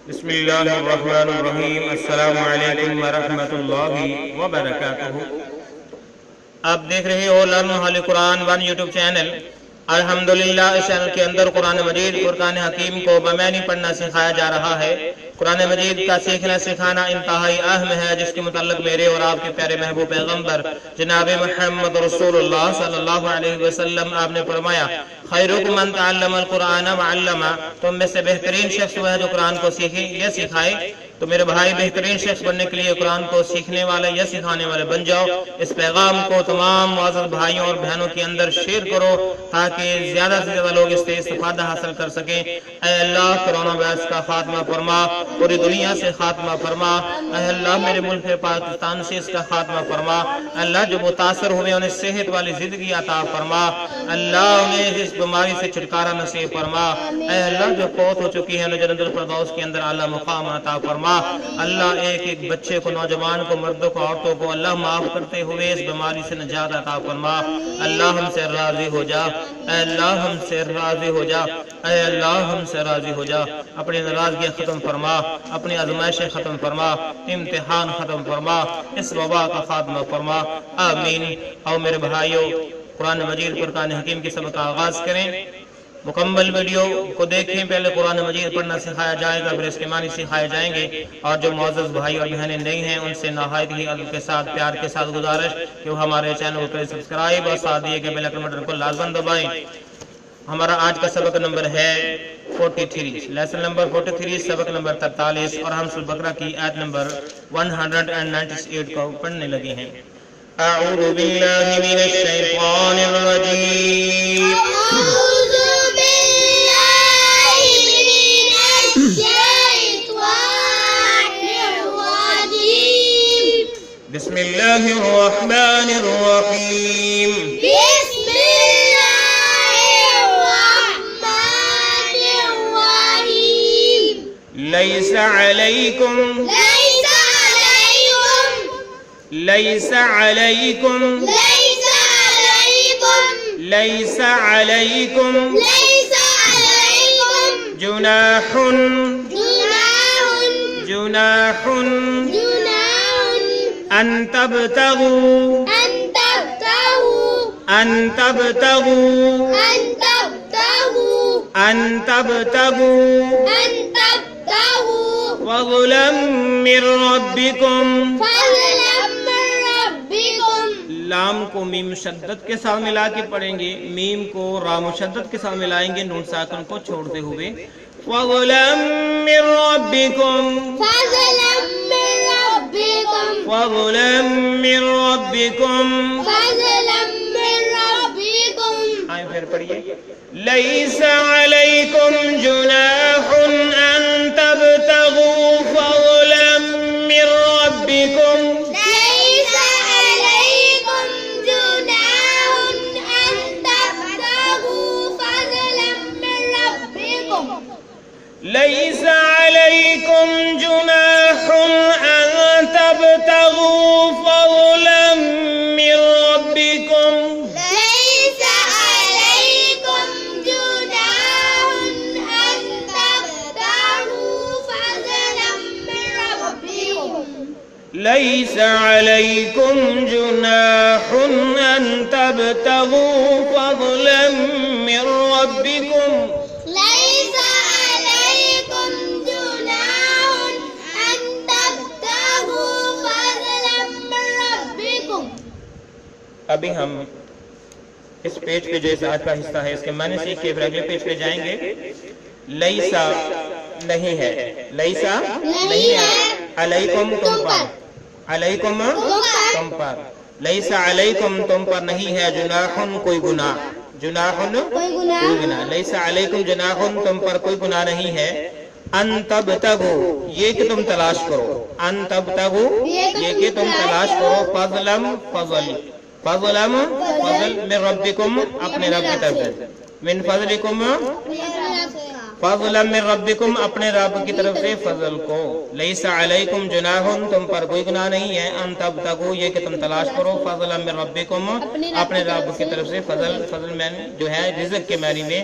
بسم اللہ الرحمن الرحیم۔ السلام علیکم ورحمۃ اللہ وبرکاتہ۔ آپ دیکھ رہے ہو لرن ہالی قرآن ون یوٹیوب چینل۔ الحمدللہ اس چینل کے اندر قرآن مجید فرقان حکیم کو بمعنی پڑھنا سکھایا جا رہا ہے۔ قرآن مجید کا سیکھنا سکھانا انتہائی اہم ہے، جس کے متعلق میرے اور آپ کے پیارے محبوب پیغمبر جناب محمد رسول اللہ صلی اللہ علیہ وسلم آپ نے فرمایا، خیرکم من تعلم القرآن وعلمہ، تم میں سے بہترین شخص وہ ہے جو قرآن کو سیکھے یا سکھائے۔ تو میرے بھائی بہترین شخص بننے کے لیے قرآن کو سیکھنے والے یا سکھانے والے بن جاؤ۔ اس پیغام کو تمام معزز بھائیوں اور بہنوں کے اندر شیئر کرو تاکہ زیادہ سے زیادہ لوگ اس سے استفادہ حاصل کر سکیں۔ اے اللہ کرونا وائرس کا خاتمہ فرما، پوری دنیا سے خاتمہ فرما۔ اے اللہ میرے ملک پاکستان سے اس کا خاتمہ فرما۔ اللہ جو متاثر ہوئے انہیں صحت والی زندگی عطا فرما۔ اللہ انہیں اس بیماری سے چھٹکارا نصیب فرما۔ اے اللہ جو فوت ہو چکی ہے انہیں جنت الفردوس کے اندر اعلیٰ مقام عطا فرما۔ اللہ ایک ایک بچے کو، نوجوان کو، مردوں کو، عورتوں کو اللہ معاف کرتے ہوئے اس بیماری سے نجات عطا فرما۔ اللہ ہم سے راضی ہو جا۔ اے اللہ ہم سے راضی ہو جا۔ اے اللہ ہم سے راضی ہو جا۔ اپنی ناراضگیاں ختم فرما، اپنی آزمائشیں ختم فرما، امتحان ختم فرما، اس وبا کا خاتمہ فرما، آمین۔ اور میرے بھائیوں قرآن مجید فرقان حکیم کے سبق کا آغاز کریں۔ مکمل ویڈیو کو دیکھیں، پہلے قرآن مجید پڑھنا سکھایا جائے گا، پھر اس کے معنی سکھائے جائیں گے۔ اور جو معزز بھائی اور بہنیں نہیں ہیں ان سے نہایت ہی ادب کے ساتھ، پیار کے ساتھ گزارش کہ وہ ہمارے چینل کو سبسکرائب اور ساتھ دیے گئے بیل آئیکن بٹن کو لازم دبائیں۔ ہمارا آج کا سبق نمبر ہے 43، لیسن نمبر 43، سبق نمبر 43، اور ہم سورۃ بقرہ کی آیت نمبر 198 کو پڑھنے لگے ہیں۔ اعوذ باللہ من الشیطان الرجیم۔ بسم اللہ الرحمن الرحیم۔ بسم اللہ الرحمن الرحیم۔ لیس علیکم لیس علیکم لیس علیکم لیس علیکم لیس علیکم لیس علیکم جناح جناح جناح جناح ان تبتغوا ان تبتغوا ان تبتغوا ان تبتغوا ان تبتغوا ان تبتغوا فضلا من ربکم۔ فضلا من ربکم۔ لام کو میم شدت کے ساتھ ملا کے پڑھیں گے، میم کو را مشدد کے ساتھ ملائیں گے، نون ساکن کو چھوڑتے ہوئے۔ فضلا من ربکم فضلا من ربکم۔ فضلا من ربکم۔ فضلا من ربکم۔ آئیں پھر پڑھیے۔ لیس علیکم جناح ان تبتغوا فضلا من ربکم۔ لیس علیکم جناح ان تبتغوا فضلا من ربکم۔ لیس علیکم جناح ان تبتغوا فضلا من ربکم۔ لیس علیکم جناح ان تبتغوا فضلا من ربکم۔ لیس علیکم جناح ان تبتغوا فضلا من ربکم۔ لیس علیکم جناح ان تبتغوا فضلا من ربکم۔ ابھی ہم اس پیج پہ جو اس آیت کا حصہ ہے اس کے معنی سیکھ کے پھر اگلے پیج پہ جائیں گے۔ لیسا نہیں ہے، لیسا نہیں ہے، علیکم تم پر، علیکم تم پر، لیسا علیکم تم پر نہیں ہے جناح کوئی گناہ، جناح کوئی گناہ، لیسا علیکم جناح تم پر کوئی گناہ نہیں ہے، ان تبتغوا یہ کہ تم تلاش کرو، ان تبتغوا یہ کہ تم تلاش کرو، فضلا فضل، فضلا فضل من ربکم اپنے رب کی طرف سے، من فضلکم فضلا من ربکم اپنے رب کی طرف سے فضل کو۔ لیس علیکم جناح تم پر کوئی گناہ نہیں ہے، ان تبتغوا یہ کہ تم تلاش کرو، فضلا من ربکم اپنے رب کی طرف سے فضل، فضل میں جو ہے رزق کے معنی میں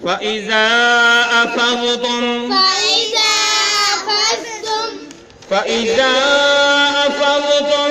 فإذا أفضتم فإذا أفضتم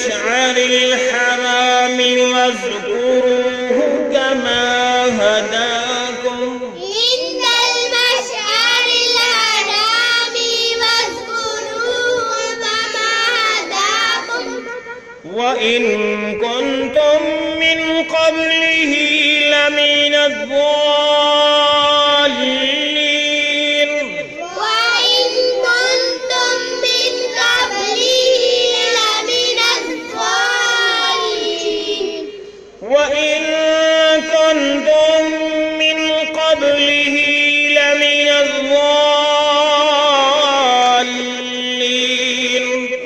المشعر الحرام واذكروه كما هداكم عند المشعر الحرام واذكروه كما هداكم وإن كنتم من قبله لمن الضالين وإن كنتم من قبله لمن الضالين وإن كنتم من قبله لمن الضالين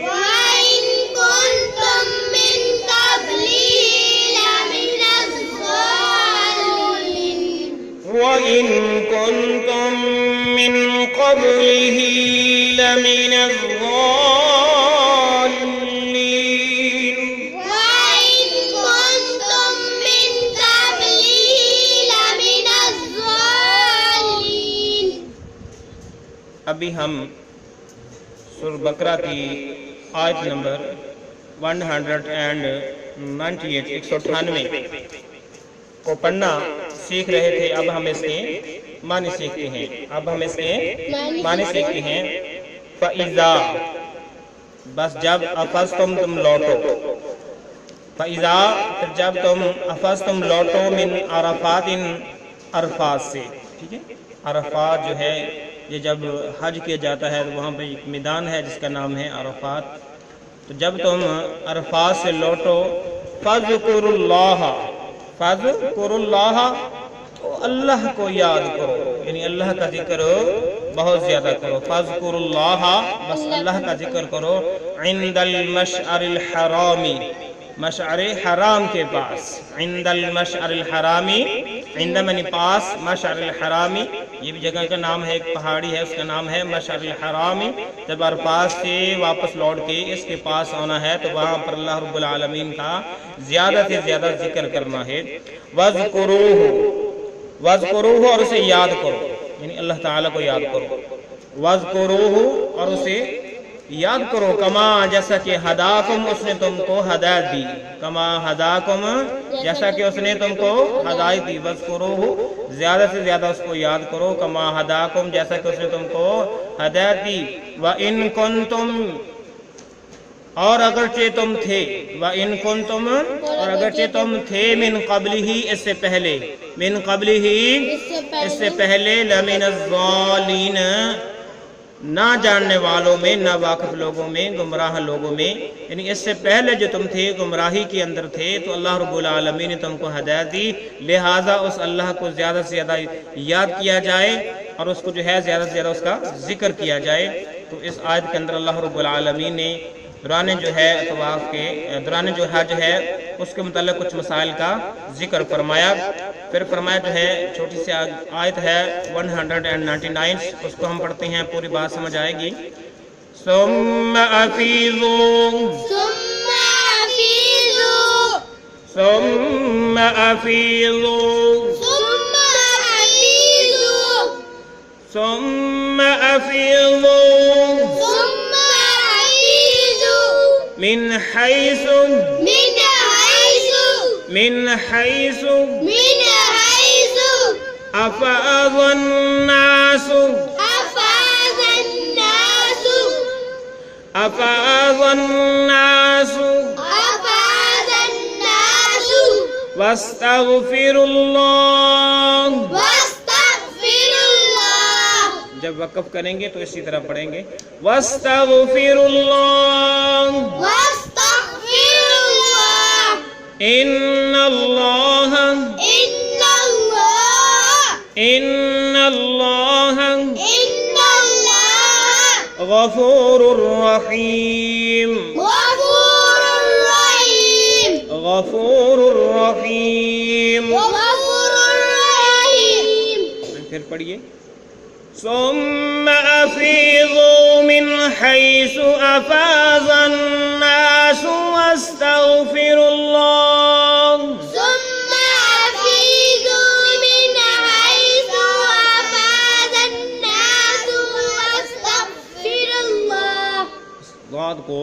وإن كنتم من قبله لمن الضالين وإن كنتم من قبله لمن الضالين وإن كنتم من قبله لمن الضالين ابھی ہم سورہ بقرہ کی آیت نمبر 198 کو پڑھنا سیکھ رہے تھے. اب ہم اس کے معنی سیکھتے ہیں. فَإِذَا بس جب افستم تم لوٹو. فَإِذَا پھر جب تم افستم لوٹو من عرفات عرفات سے. ٹھیک ہے, عرفات جو ہے یہ جب حج کیا جاتا ہے تو وہاں پہ ایک میدان ہے جس کا نام ہے عرفات. تو جب تم عرفات سے لوٹو فَذْكُرُوا اللَّهَ تو اللہ کو یاد کرو, یعنی اللہ کا ذکر بہت زیادہ کرو. فَذْكُرُوا اللَّهَ بس اللہ کا ذکر کرو. عند المشعر الحرامی, مشعر حرام کے پاس. عند المشعر الحرامی, عند منی پاس, مشعر الحرامی یہ بھی جگہ کا نام ہے, ایک پہاڑی ہے اس کا نام ہے مشعر الحرامی. جب عرفات سے واپس لوٹ کے اس کے پاس آنا ہے تو وہاں پر اللہ رب العالمین کا زیادہ سے زیادہ ذکر کرنا ہے. وَاذْكُرُوهُ اور اسے یاد کرو, یعنی اللہ تعالیٰ کو یاد کرو. وَاذْكُرُوهُ اور اسے یاد کرو. کما جیسا کہ ہداکم اس نے تم کو ہدایت دی. کما ہداکم جیسا کہ اس نے تم کو ہدایت دی. وَاذْكُرُوهُ زیادہ سے زیادہ اس کو یاد کرو. کما ہداکم جیسا کہ اس نے تم کو ہدایت دی. وَإِن كُنتُم اور اگرچہ تم تھے. وَإِن كُنتُم اور اگرچہ تم تھے من قبلہ اس سے پہلے. من قبلہ اس سے پہلے لمن الضالین نہ جاننے والوں میں, نہ واقف لوگوں میں, گمراہ لوگوں میں. یعنی اس سے پہلے جو تم تھے گمراہی کے اندر تھے تو اللہ رب العالمین نے تم کو ہدایت دی. لہٰذا اس اللہ کو زیادہ سے زیادہ یاد کیا جائے اور اس کو جو ہے زیادہ سے زیادہ اس کا ذکر کیا جائے. تو اس آیت کے اندر اللہ رب العالمین نے دوران جو ہے طواف کے دوران جو حج ہے اس کے متعلق کچھ مسائل کا ذکر فرمایا. پھر فرمایا جو ہے چھوٹی سی آیت ہے 199, اس کو ہم پڑھتے ہیں, پوری بات سمجھ آئے گی. ثم افیضوا ثم أفيضوا ثم افیضوا ثم أفيضوا ثم افیضوا ثم أفيضوا من حيث أفاض الناس واستغفروا الله. جب وقف کریں گے تو اسی طرح پڑھیں گے. واستغفروا الله إن الله غفور رحيم. غفور رحيم. پھر پڑھیے. ثم أفيضوا من حيث أفاض الناس واستغفروا الله. ضاد کو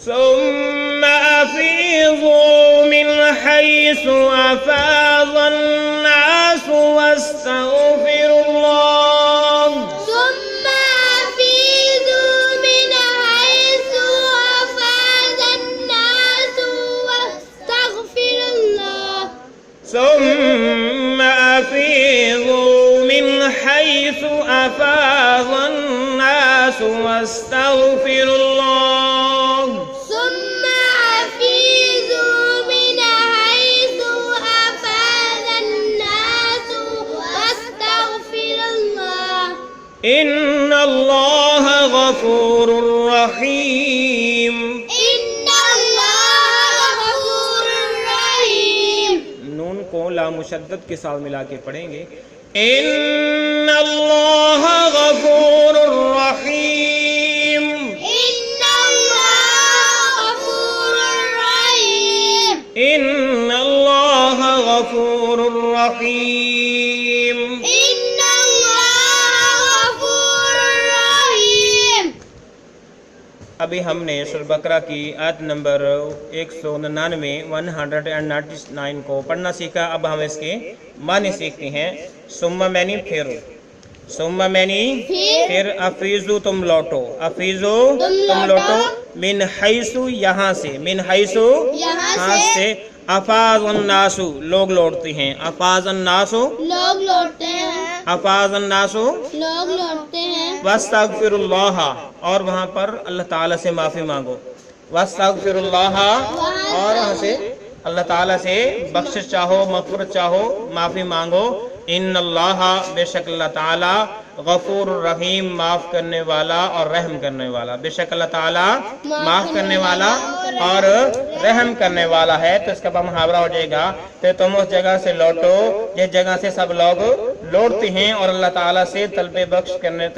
ثم أفيضوا من حيث أفاض الناس واستغفروا الله ثم أفيضوا من حيث أفاض الناس واستغفروا الله ثم أفيضوا من حيث أفاض الناس واستغفروا الله ثم أفيضوا من حيث أفاض الناس واستغفروا الله إن الله غفور رحيم إن الله غفور رحيم نون کو لا مشدد کے ساتھ ملا کے پڑھیں گے ان اللہ غفور رحیم إن الله غفور رحيم ان اللہ غفور رحیم إن الله غفور رحيم ابھی ہم نے سورہ بقرہ کی آیت نمبر 199 کو پڑھنا سیکھا۔ اب ہم اس کے معنی سیکھتے ہیں۔ ثم معنی پھر افیزو تم لوٹو، افیزو تم لوٹو، من حیثو یہاں سے، من حیثو یہاں سے، افاظ الناس لوگ لوٹتے ہیں، افاظ الناس لوگ لوٹتے ہیں، افاظ الناس لوگ لوٹتے ہیں، واستغفر اللہ اور وہاں پر اللہ تعالیٰ سے معافی مانگو، واستغفر اللہ اور وہاں سے اللہ تعالیٰ سے بخشش چاہو، مغفرت چاہو، معافی مانگو۔ ان اللہ بے شک اللہ تعالیٰ غفور الرحیم معاف کرنے والا اور رحم کرنے والا، بے شک اللہ تعالیٰ معاف کرنے والا اور رحم کرنے والا ہے۔ تو اس کا محاورہ ہو جائے گا کہ تم اس جگہ سے لوٹو جس جگہ سے سب لوگ لوٹتے ہیں اور اللہ تعالیٰ سے طلب بخش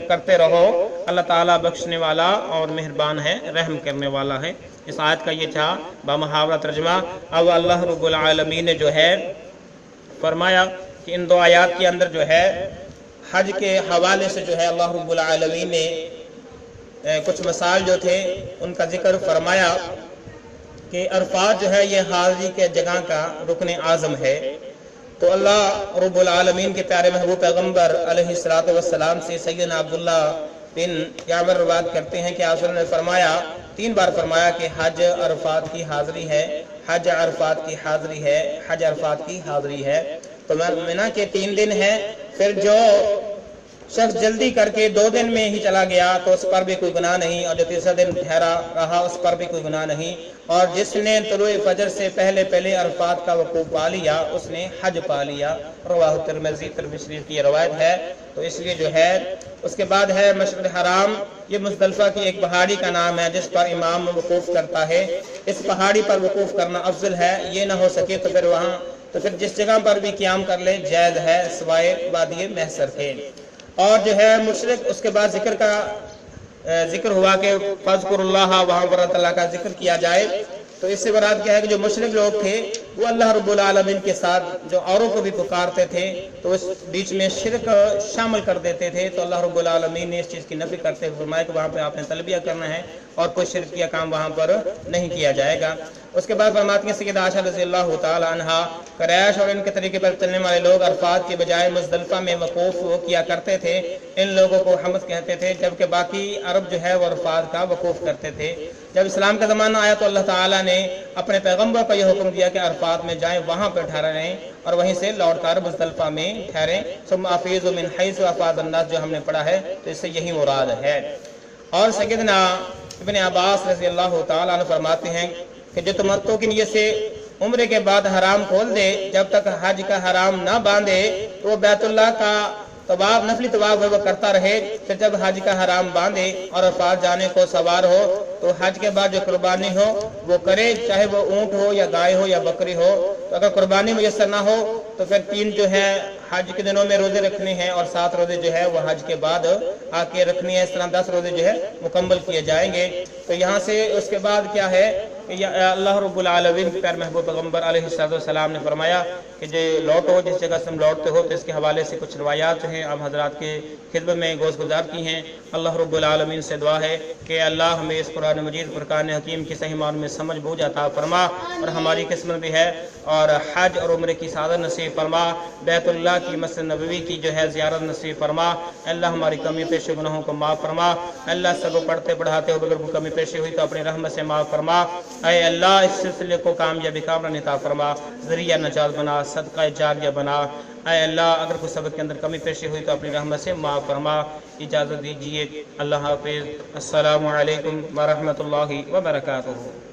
کرتے رہو۔ اللہ تعالیٰ بخشنے والا اور مہربان ہے، رحم کرنے والا ہے۔ اس آیت کا یہ تھا بامحاورہ ترجمہ۔ اب اللہ رب العالمین نے جو ہے فرمایا کہ ان دو آیات کے اندر جو ہے حج کے حوالے سے جو ہے اللہ رب العالمین نے کچھ مسائل جو تھے ان کا ذکر فرمایا کہ عرفات جو ہے یہ حاضری کے جگہ کا رکن اعظم ہے۔ تو اللہ رب العالمین کے پیارے محبوب پیغمبر علیہ السلام سے سیدنا عبداللہ بن یامر روایت کرتے ہیں کہ آپ نے فرمایا، 3 بار فرمایا کہ حج عرفات کی حاضری ہے، حج عرفات کی حاضری ہے، حج عرفات کی حاضری ہے۔ تو منع کے 3 دن ہے، پھر جو شخص جلدی کر کے 2 دن میں ہی چلا گیا تو اس پر بھی کوئی گناہ نہیں، اور جو تیسرا دن ٹھہرا رہا اس پر بھی کوئی گناہ نہیں، اور جس نے طلوع فجر سے پہلے عرفات کا وقوف پا لیا اس نے حج پا لیا۔ رواہ ترمذی شریف کی روایت ہے۔ تو اس لیے جو ہے اس کے بعد ہے مشعر حرام، یہ مزدلفہ کی ایک پہاڑی کا نام ہے جس پر امام وقوف کرتا ہے۔ اس پہاڑی پر وقوف کرنا افضل ہے، یہ نہ ہو سکے تو پھر جس جگہ پر بھی قیام کر لے جائز ہے سوائے وادی محصر کے۔ اور جو ہے مشرک اس کے بعد ذکر ہوا کہ فذکر اللہ، وہاں پر اللہ کا ذکر کیا جائے۔ تو اس سے مراد کیا ہے کہ جو مشرک لوگ تھے وہ اللہ رب العالمین کے ساتھ جو اوروں کو بھی پکارتے تھے تو اس بیچ میں شرک شامل کر دیتے تھے۔ تو اللہ رب العالمین نے اس چیز کی نفی کرتے ہوئے فرمایا کہ وہاں پہ آپ نے تلبیہ کرنا ہے اور کوئی شرک کیا کام وہاں پر نہیں کیا جائے گا۔ اس کے بعد فرماتے ہیں سیدہ عائشہ رضی اللہ تعالی عنہا، قریش اور ان کے طریقے پر چلنے والے لوگ عرفات کے بجائے مزدلفہ میں وقوف کیا کرتے تھے، ان لوگوں کو حمد کہتے تھے، جبکہ باقی عرب جو ہے وہ عرفات کا وقوف کرتے تھے۔ جب اسلام کا زمانہ آیا تو اللہ تعالیٰ نے اپنے پیغمبر کو یہ حکم دیا کہ عرفات میں جائیں، وہاں پر ٹھہریں اور وہیں سے لوٹ کر مزدلفہ میں ٹھہریں۔ ثم افیضوا من حیث افاض الناس جو ہم نے پڑھا ہے تو اس سے یہی مراد ہے۔ اور سیدنا ابن عباس رضی اللہ تعالیٰ عنہ فرماتے ہیں کہ جو تمتع کی نیت سے عمرے کے بعد حرام کھول دے جب تک حج کا حرام نہ باندھے تو وہ بیت اللہ کا طواف، نفلی طواف وہ کرتا رہے، پھر جب حج کا حرام باندھے اور عرفات جانے کو سوار ہو تو حج کے بعد جو قربانی ہو وہ کرے، چاہے وہ اونٹ ہو یا گائے ہو یا بکری ہو۔ تو اگر قربانی میسر نہ ہو تو پھر 3 جو ہے حج کے دنوں میں روزے رکھنے ہیں اور 7 روزے جو ہے وہ حج کے بعد آ کے رکھنی ہے۔ اس طرح 10 روزے جو ہے مکمل کیے جائیں گے۔ تو یہاں سے اس کے بعد کیا ہے اللہ رب العالمین کے پیارے محبوب پیغمبر علیہ السلام نے فرمایا کہ جو لوٹو جس جگہ سے ہم لوٹتے ہو، تو اس کے حوالے سے کچھ روایات جو ہیں آپ حضرات کے خدمت میں گوش گزار کی ہیں۔ اللہ رب العالمین سے دعا ہے کہ اللہ ہمیں اس قرآن مجید فرقان حکیم کی صحیح معنوں میں سمجھ بوجھ عطا فرما، اور ہماری قسمت بھی ہے اور حج اور عمرے کی سعادت نصیب فرما، بیت اللہ کی مسجد نبوی کی جو ہے زیارت نصیب فرما۔ اللہ ہماری کمی پیشے گناہوں کو معاف فرما۔ اللہ سب کو پڑھتے پڑھاتے ہو اگر کوئی کمی پیشے ہوئی تو اپنی رحمت سے معاف فرما۔ اے اللہ اس سلسلے کو کامیابی کامران عطا فرما، ذریعہ نجات بنا، صدقہ جاریہ بنا۔ اے اللہ اگر کوئی سبق کے اندر کمی پیشے ہوئی تو اپنی رحمت سے معاف فرما۔ اجازت دیجیے، اللہ حافظ، السلام علیکم ورحمۃ اللہ وبرکاتہ۔